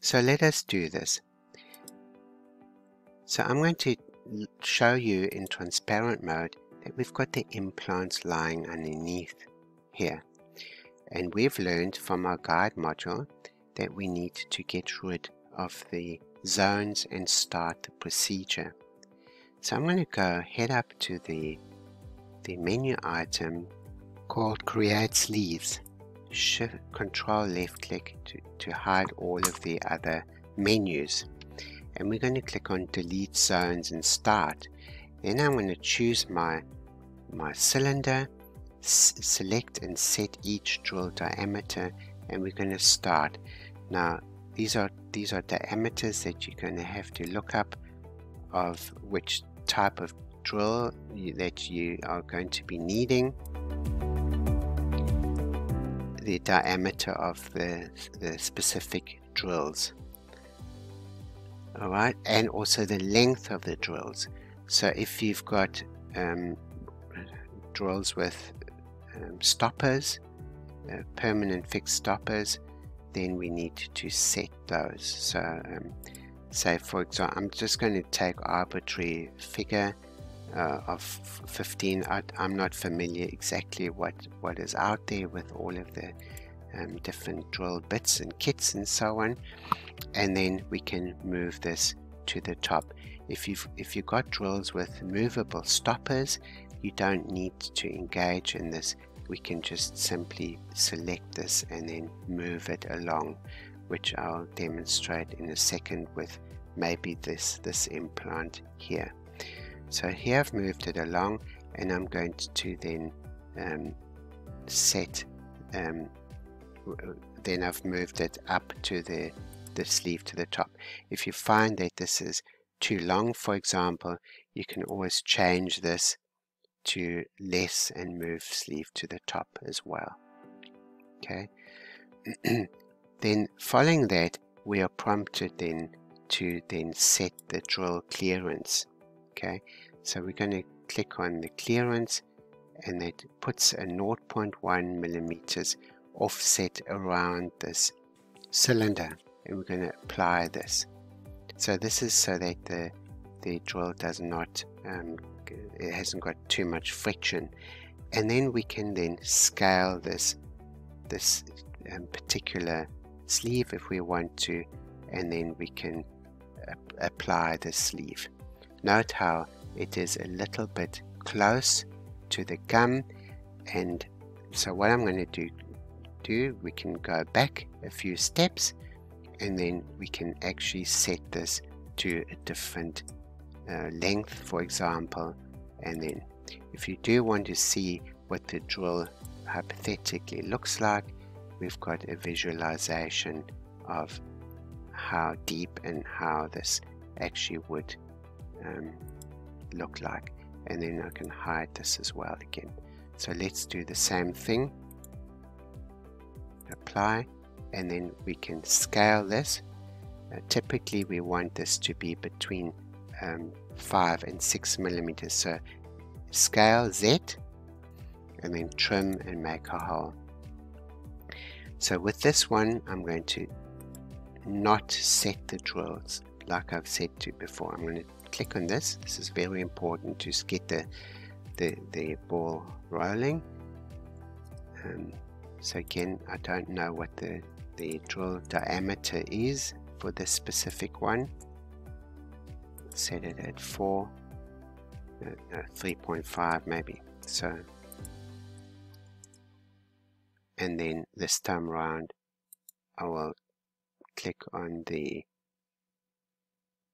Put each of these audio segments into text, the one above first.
So let us do this. So I'm going to show you in transparent mode that we've got the implants lying underneath here. And we've learned from our guide module that we need to get rid of the zones and start the procedure. So I'm going to go head up to the menu item called Create Sleeves. Control left click to hide all of the other menus. And we're going to click on Delete Zones and Start. Then I'm going to choose my cylinder, select and set each drill diameter, and we're going to start. Now these are diameters that you're going to have to look up of which type of drill that you are going to be needing, the diameter of the specific drills. Alright, and also the length of the drills. So if you've got drills with stoppers, permanent fixed stoppers, then we need to set those. So say for example, I'm just going to take arbitrary figure of 15. I'm not familiar exactly what is out there with all of the different drill bits and kits and so on, and then we can move this to the top. If you've got drills with movable stoppers, you don't need to engage in this. We can just simply select this and then move it along, which I'll demonstrate in a second with maybe this implant here. So here I've moved it along, and I'm going to then set, then I've moved it up to the sleeve to the top. If you find that this is too long, for example, you can always change this to less and move sleeve to the top as well. Okay. Then following that, we are prompted then to set the drill clearance. Okay, so we're going to click on the clearance, and that puts a 0.1 millimeters offset around this cylinder, and we're going to apply this. So this is so that the drill does not it hasn't got too much friction, and then we can then scale this particular sleeve if we want to, and then we can apply the sleeve. Note how it is a little bit close to the gum, and so what I'm going to do, we can go back a few steps, and then we can actually set this to a different length, for example. And then if you do want to see what the drill hypothetically looks like, we've got a visualization of how deep and how this actually would look like. And then I can hide this as well again. So let's do the same thing. Apply, and then we can scale this. Typically we want this to be between 5 and 6 millimeters. So scale Z, and then trim and make a hole. So with this one, I'm going to not set the drills like I've said to before. I'm going to click on this. This is very important to get the ball rolling. So again, I don't know what the drill diameter is for this specific one. Set it at 3.5 maybe. So, and then this time around I will click on the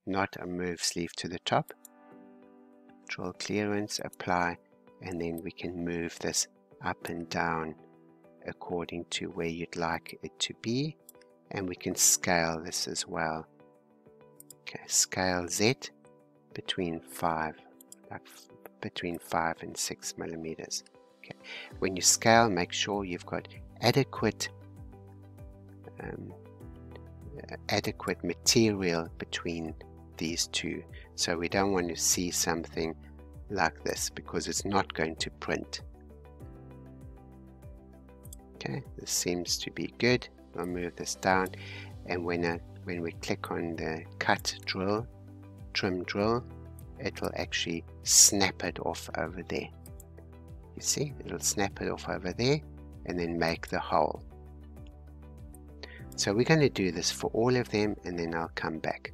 not a move sleeve to the top, drill clearance, apply, and then we can move this up and down according to where you'd like it to be, and we can scale this as well. Okay, scale Z between 5 and 6 millimeters. Okay, when you scale, make sure you've got adequate material between these two. So we don't want to see something like this because it's not going to print. Okay, this seems to be good. I'll move this down, and when I when we click on the cut drill, trim drill, it will actually snap it off over there. You see, it'll snap it off over there and then make the hole. So we're going to do this for all of them, and then I'll come back.